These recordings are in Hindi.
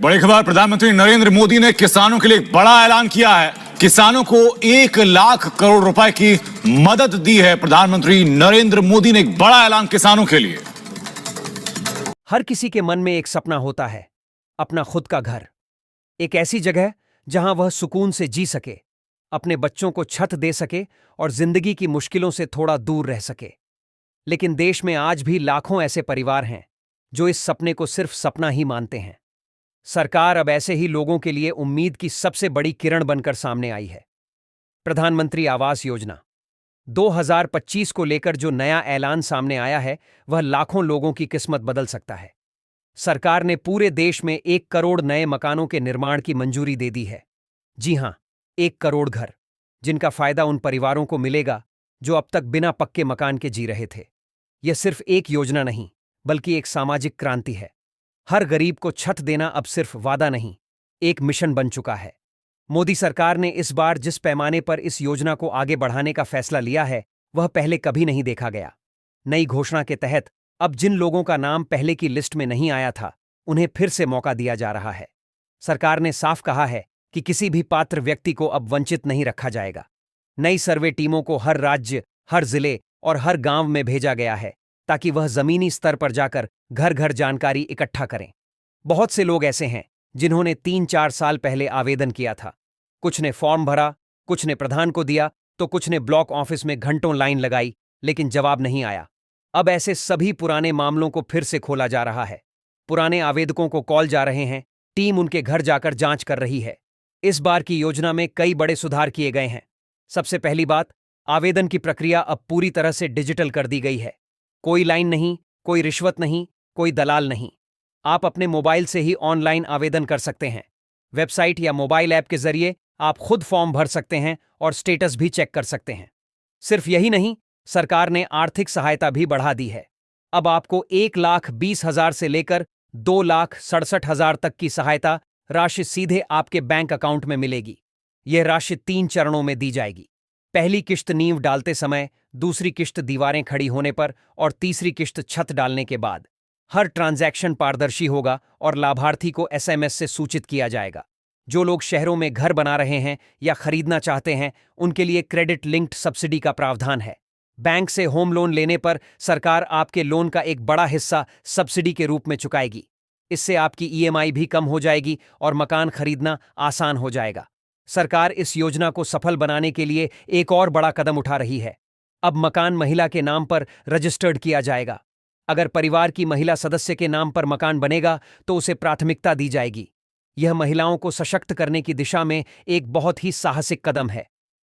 बड़ी खबर, प्रधानमंत्री नरेंद्र मोदी ने किसानों के लिए एक बड़ा ऐलान किया है। किसानों को 1 लाख करोड़ रुपए की मदद दी है। प्रधानमंत्री नरेंद्र मोदी ने एक बड़ा ऐलान किसानों के लिए। हर किसी के मन में एक सपना होता है, अपना खुद का घर, एक ऐसी जगह जहां वह सुकून से जी सके, अपने बच्चों को छत दे सके और जिंदगी की मुश्किलों से थोड़ा दूर रह सके। लेकिन देश में आज भी लाखों ऐसे परिवार हैं जो इस सपने को सिर्फ सपना ही मानते हैं। सरकार अब ऐसे ही लोगों के लिए उम्मीद की सबसे बड़ी किरण बनकर सामने आई है। प्रधानमंत्री आवास योजना 2025 को लेकर जो नया ऐलान सामने आया है, वह लाखों लोगों की किस्मत बदल सकता है। सरकार ने पूरे देश में 1 करोड़ नए मकानों के निर्माण की मंजूरी दे दी है। जी हां, 1 करोड़ घर, जिनका फायदा उन परिवारों को मिलेगा जो अब तक बिना पक्के मकान के जी रहे थे। यह सिर्फ एक योजना नहीं, बल्कि एक सामाजिक क्रांति है। हर गरीब को छत देना अब सिर्फ वादा नहीं, एक मिशन बन चुका है। मोदी सरकार ने इस बार जिस पैमाने पर इस योजना को आगे बढ़ाने का फैसला लिया है, वह पहले कभी नहीं देखा गया। नई घोषणा के तहत अब जिन लोगों का नाम पहले की लिस्ट में नहीं आया था, उन्हें फिर से मौका दिया जा रहा है। सरकार ने साफ कहा है कि किसी भी पात्र व्यक्ति को अब वंचित नहीं रखा जाएगा। नई सर्वे टीमों को हर राज्य, हर जिले और हर गांव में भेजा गया है, ताकि वह जमीनी स्तर पर जाकर घर घर जानकारी इकट्ठा करें। बहुत से लोग ऐसे हैं जिन्होंने 3-4 साल पहले आवेदन किया था। कुछ ने फॉर्म भरा, कुछ ने प्रधान को दिया, तो कुछ ने ब्लॉक ऑफिस में घंटों लाइन लगाई, लेकिन जवाब नहीं आया। अब ऐसे सभी पुराने मामलों को फिर से खोला जा रहा है। पुराने आवेदकों को कॉल जा रहे हैं, टीम उनके घर जाकर जांच कर रही है। इस बार की योजना में कई बड़े सुधार किए गए हैं। सबसे पहली बात, आवेदन की प्रक्रिया अब पूरी तरह से डिजिटल कर दी गई है। कोई लाइन नहीं, कोई रिश्वत नहीं, कोई दलाल नहीं। आप अपने मोबाइल से ही ऑनलाइन आवेदन कर सकते हैं। वेबसाइट या मोबाइल ऐप के जरिए आप खुद फॉर्म भर सकते हैं और स्टेटस भी चेक कर सकते हैं। सिर्फ यही नहीं, सरकार ने आर्थिक सहायता भी बढ़ा दी है। अब आपको 1,20,000 से लेकर 2,67,000 तक की सहायता राशि सीधे आपके बैंक अकाउंट में मिलेगी। यह राशि 3 चरणों में दी जाएगी। पहली किश्त नींव डालते समय, दूसरी किश्त दीवारें खड़ी होने पर और तीसरी किश्त छत डालने के बाद। हर ट्रांजैक्शन पारदर्शी होगा और लाभार्थी को SMS से सूचित किया जाएगा। जो लोग शहरों में घर बना रहे हैं या खरीदना चाहते हैं, उनके लिए क्रेडिट लिंक्ड सब्सिडी का प्रावधान है। बैंक से होम लोन लेने पर सरकार आपके लोन का एक बड़ा हिस्सा सब्सिडी के रूप में चुकाएगी। इससे आपकी EMI भी कम हो जाएगी और मकान खरीदना आसान हो जाएगा। सरकार इस योजना को सफल बनाने के लिए एक और बड़ा कदम उठा रही है। अब मकान महिला के नाम पर रजिस्टर्ड किया जाएगा। अगर परिवार की महिला सदस्य के नाम पर मकान बनेगा, तो उसे प्राथमिकता दी जाएगी। यह महिलाओं को सशक्त करने की दिशा में एक बहुत ही साहसिक कदम है।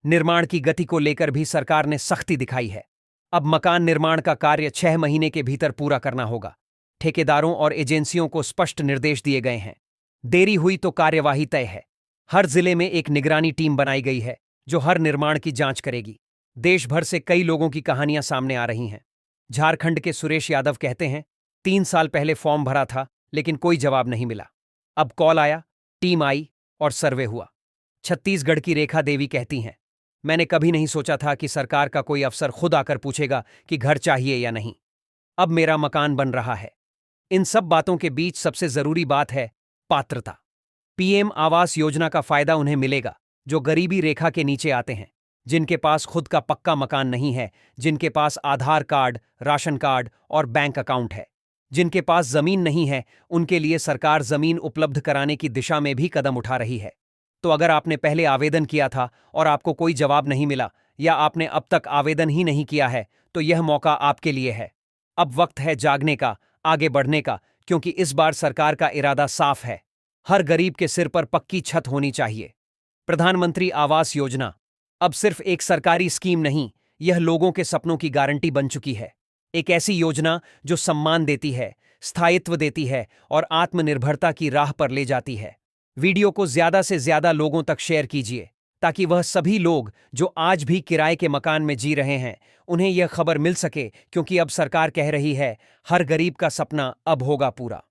निर्माण की गति को लेकर भी सरकार ने सख्ती दिखाई है। अब मकान निर्माण का कार्य 6 महीने के भीतर पूरा करना होगा। ठेकेदारों और एजेंसियों को स्पष्ट निर्देश दिए गए हैं। देरी हुई तो कार्यवाही तय है। हर जिले में एक निगरानी टीम बनाई गई है, जो हर निर्माण की जांच करेगी। देश भर से कई लोगों की कहानियां सामने आ रही हैं। झारखंड के सुरेश यादव कहते हैं, 3 साल पहले फॉर्म भरा था, लेकिन कोई जवाब नहीं मिला। अब कॉल आया, टीम आई और सर्वे हुआ। छत्तीसगढ़ की रेखा देवी कहती हैं, मैंने कभी नहीं सोचा था कि सरकार का कोई अफसर खुद आकर पूछेगा कि घर चाहिए या नहीं। अब मेरा मकान बन रहा है। इन सब बातों के बीच सबसे जरूरी बात है पात्रता। PM आवास योजना का फायदा उन्हें मिलेगा जो गरीबी रेखा के नीचे आते हैं, जिनके पास खुद का पक्का मकान नहीं है, जिनके पास आधार कार्ड, राशन कार्ड और बैंक अकाउंट है। जिनके पास जमीन नहीं है, उनके लिए सरकार जमीन उपलब्ध कराने की दिशा में भी कदम उठा रही है। तो अगर आपने पहले आवेदन किया था और आपको कोई जवाब नहीं मिला, या आपने अब तक आवेदन ही नहीं किया है, तो यह मौका आपके लिए है। अब वक्त है जागने का, आगे बढ़ने का, क्योंकि इस बार सरकार का इरादा साफ है। हर गरीब के सिर पर पक्की छत होनी चाहिए। प्रधानमंत्री आवास योजना अब सिर्फ एक सरकारी स्कीम नहीं, यह लोगों के सपनों की गारंटी बन चुकी है। एक ऐसी योजना जो सम्मान देती है, स्थायित्व देती है और आत्मनिर्भरता की राह पर ले जाती है। वीडियो को ज्यादा से ज्यादा लोगों तक शेयर कीजिए, ताकि वह सभी लोग जो आज भी किराए के मकान में जी रहे हैं, उन्हें यह खबर मिल सके, क्योंकि अब सरकार कह रही है, हर गरीब का सपना अब होगा पूरा।